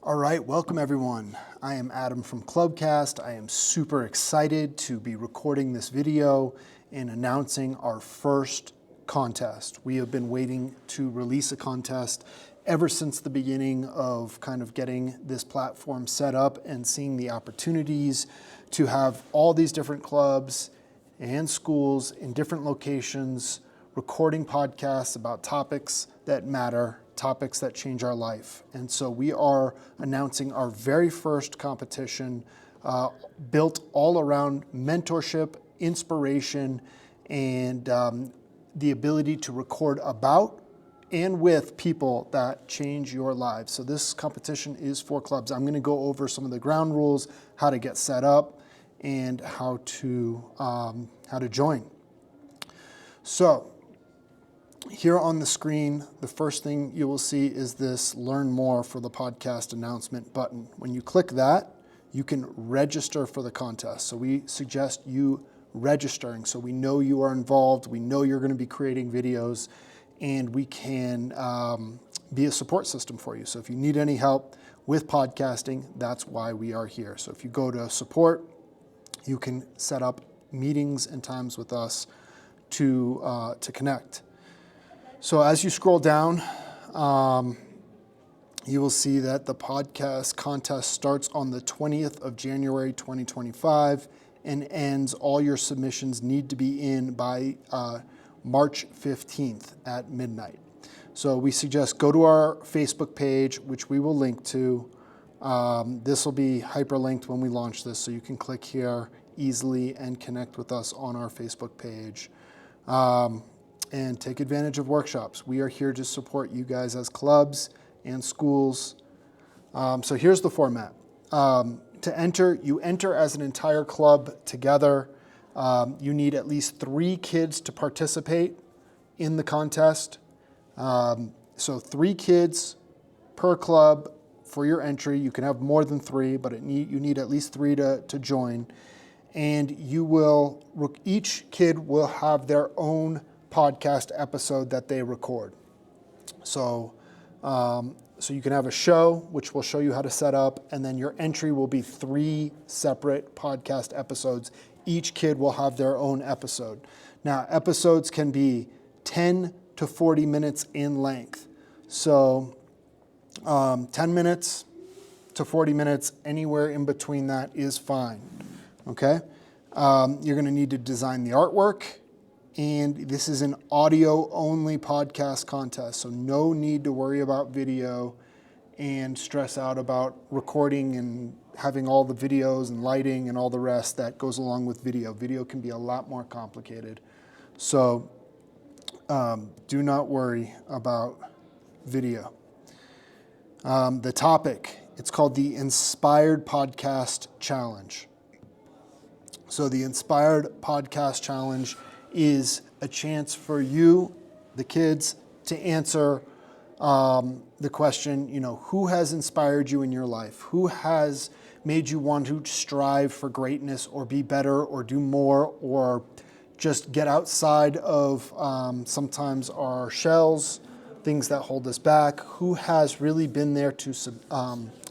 All right, welcome everyone. I am Adam from ClubCast. I am super excited to be recording this video and announcing our first contest. We have been waiting to release a contest ever since the beginning of kind of getting this platform set up and seeing the opportunities to have all these different clubs and schools in different locations recording podcasts about topics that matter, topics that change our life. And so we are announcing our very first competition built all around mentorship, inspiration, and the ability to record about and with people that change your lives. So this competition is for clubs. I'm going to go over some of the ground rules, how to get set up, and how to join. So here on the screen, the first thing you will see is this Learn More for the Podcast Announcement button. When you click that, you can register for the contest. So we suggest you registering so we know you are involved, we know you're going to be creating videos, and we can be a support system for you. So if you need any help with podcasting, that's why we are here. So if you go to support, you can set up meetings and times with us to connect. So as you scroll down, you will see that the podcast contest starts on the 20th of January, 2025 and ends. All your submissions need to be in by March 15th at midnight. So we suggest go to our Facebook page, which we will link to. This will be hyperlinked when we launch this, so you can click here easily and connect with us on our Facebook page. And take advantage of workshops. We are here to support you guys as clubs and schools. So here's the format. To enter, you enter as an entire club together. You need at least 3 kids to participate in the contest. So 3 kids per club for your entry. You can have more than 3, but you need at least 3 to join. And each kid will have their own podcast episode that they record. So you can have a show, which will show you how to set up, and then your entry will be 3 separate podcast episodes. Each kid will have their own episode. Now, episodes can be 10 to 40 minutes in length. So 10 minutes to 40 minutes, anywhere in between that is fine. Okay? You're going to need to design the artwork. And this is an audio-only podcast contest, so no need to worry about video and stress out about recording and having all the videos and lighting and all the rest that goes along with video. Video can be a lot more complicated. So do not worry about video. The topic, it's called the Inspired Podcast Challenge. So the Inspired Podcast Challenge is a chance for you, the kids, to answer the question, who has inspired you in your life? Who has made you want to strive for greatness or be better or do more or just get outside of sometimes our shells, things that hold us back? Who has really been there to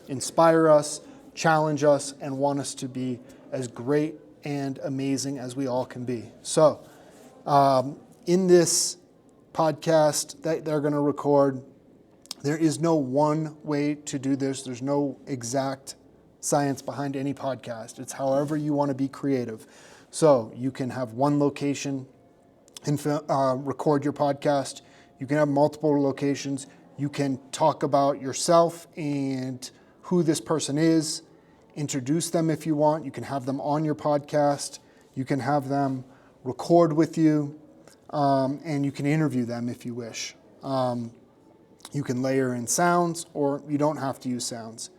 inspire us, challenge us, and want us to be as great and amazing as we all can be? So, in this podcast that they're going to record, there is no one way to do this. There's no exact science behind any podcast. It's however you want to be creative. So you can have one location and record your podcast. You can have multiple locations. You can talk about yourself and who this person is, introduce them if you want. You can have them on your podcast. You can have them record with you, and you can interview them if you wish. You can layer in sounds, or you don't have to use sounds.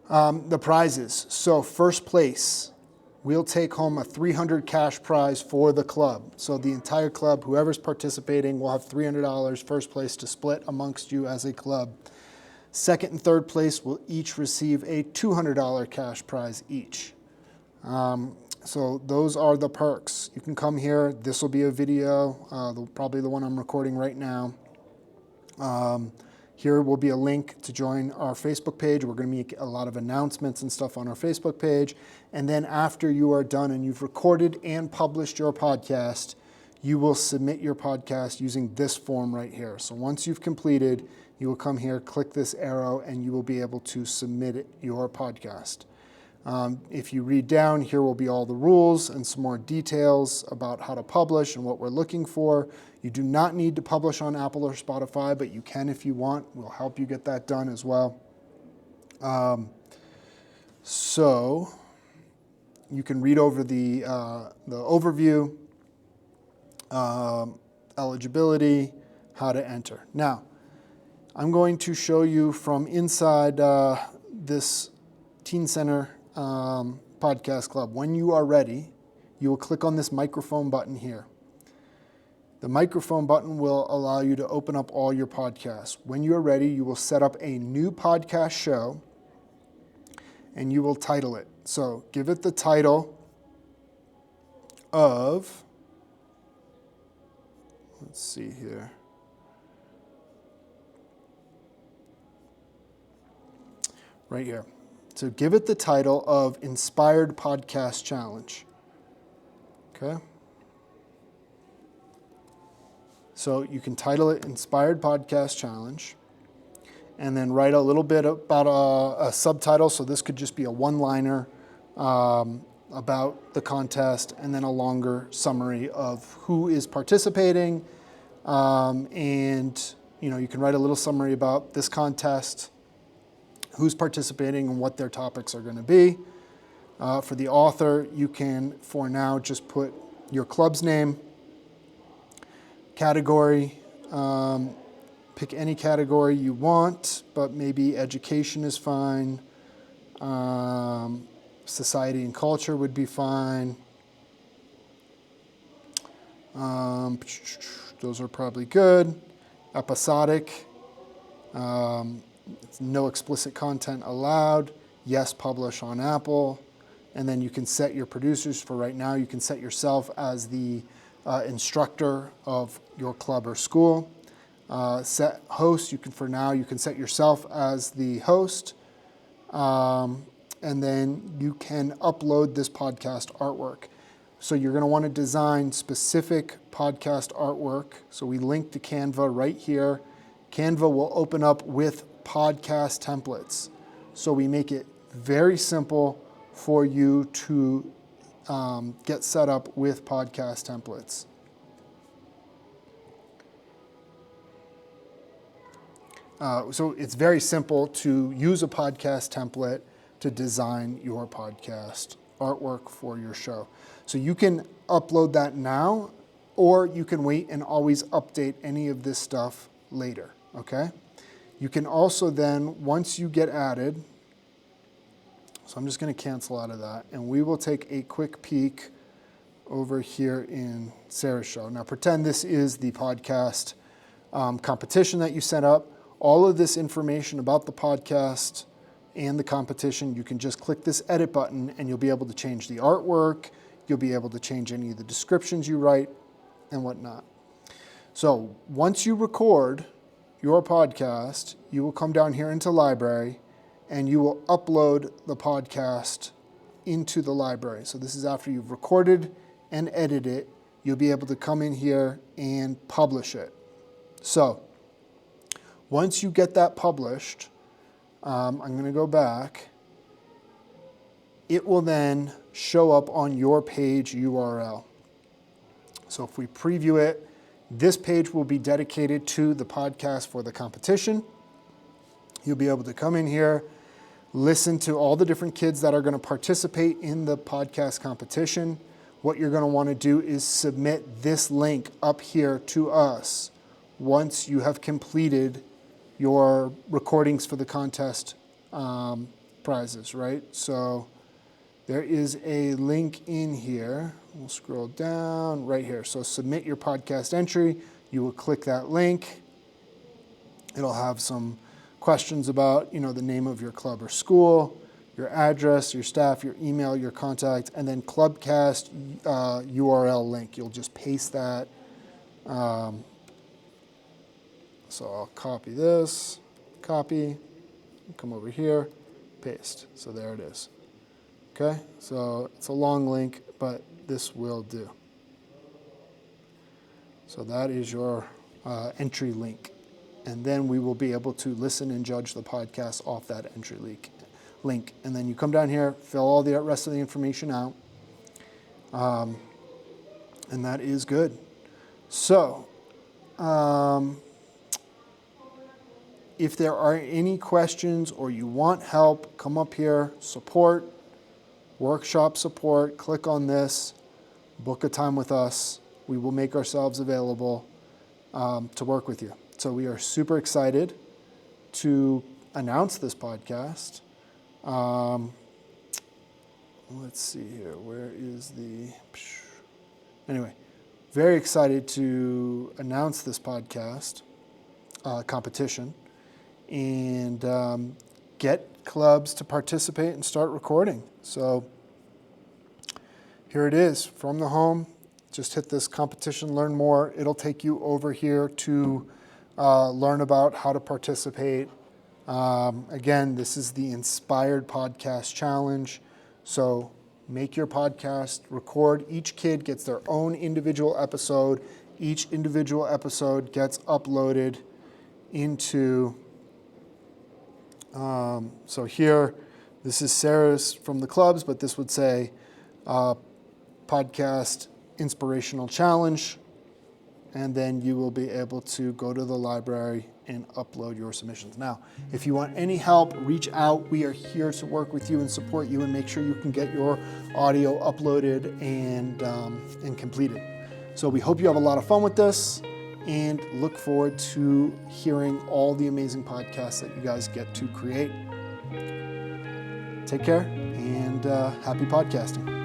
The prizes. So first place, we'll take home a $300 cash prize for the club. So the entire club, whoever's participating, will have $300 first place to split amongst you as a club. Second and third place will each receive a $200 cash prize each. So those are the perks. You can come here. This will be a video, probably the one I'm recording right now. Here will be a link to join our Facebook page. We're going to make a lot of announcements and stuff on our Facebook page. And then after you are done and you've recorded and published your podcast, you will submit your podcast using this form right here. So once you've completed, you will come here, click this arrow, and you will be able to submit your podcast. If you read down, here will be all the rules and some more details about how to publish and what we're looking for. You do not need to publish on Apple or Spotify, but you can if you want. We'll help you get that done as well. So you can read over the overview, eligibility, how to enter. Now, I'm going to show you from inside this Teen Center Podcast Club. When you are ready, you will click on this microphone button here. The microphone button will allow you to open up all your podcasts. When you are ready, you will set up a new podcast show and you will title it. So give it the title of, let's see here. Right here. So give it the title of Inspired Podcast Challenge. Okay? So you can title it Inspired Podcast Challenge and then write a little bit about a subtitle. So this could just be a one-liner about the contest and then a longer summary of who is participating. And you can write a little summary about this contest, who's participating and what their topics are going to be. For the author, you can, for now, just put your club's name, category, pick any category you want, but maybe education is fine. Society and culture would be fine. Those are probably good. Episodic. No explicit content allowed. Yes, publish on Apple. And then you can set your producers. For right now, you can set yourself as the instructor of your club or school. Set host, you can set yourself as the host. And then you can upload this podcast artwork. So you're going to want to design specific podcast artwork. So we link to Canva right here. Canva will open up with podcast templates. So we make it very simple for you to get set up with podcast templates. So it's very simple to use a podcast template to design your podcast artwork for your show. So you can upload that now, or you can wait and always update any of this stuff later, okay? You can also then, once you get added, so I'm just going to cancel out of that, and we will take a quick peek over here in Sarah's show. Now pretend this is the podcast competition that you set up. All of this information about the podcast and the competition, you can just click this edit button and you'll be able to change the artwork, you'll be able to change any of the descriptions you write and whatnot. So once you record your podcast, you will come down here into library and you will upload the podcast into the library. So this is after you've recorded and edited it, you'll be able to come in here and publish it. So once you get that published, I'm going to go back. It will then show up on your page URL. So if we preview it, this page will be dedicated to the podcast for the competition. You'll be able to come in here, listen to all the different kids that are going to participate in the podcast competition. What you're going to want to do is submit this link up here to us once you have completed your recordings for the contest prizes, right? So there is a link in here. We'll scroll down right here. So submit your podcast entry. You will click that link. It'll have some questions about, the name of your club or school, your address, your staff, your email, your contact, and then ClubCast URL link. You'll just paste that. So I'll copy this, copy, come over here, paste. So there it is. Okay, so it's a long link, but this will do. So that is your entry link. And then we will be able to listen and judge the podcast off that entry link. And then you come down here, fill all the rest of the information out. And that is good. So, if there are any questions or you want help, come up here, support, workshop support, click on this, book a time with us. We will make ourselves available to work with you. So we are super excited to announce this podcast. Let's see here. Where is the... Anyway, very excited to announce this podcast competition and get clubs to participate and start recording. So here it is from the home. Just hit this competition, learn more. It'll take you over here to learn about how to participate. Again, this is the Inspired Podcast Challenge. So make your podcast, record. Each kid gets their own individual episode. Each individual episode gets uploaded into, so here, this is Sarah's from the clubs, but this would say Podcast Inspirational Challenge. And then you will be able to go to the library and upload your submissions. Now, if you want any help, reach out. We are here to work with you and support you and make sure you can get your audio uploaded and completed. So we hope you have a lot of fun with this and look forward to hearing all the amazing podcasts that you guys get to create. Take care and happy podcasting.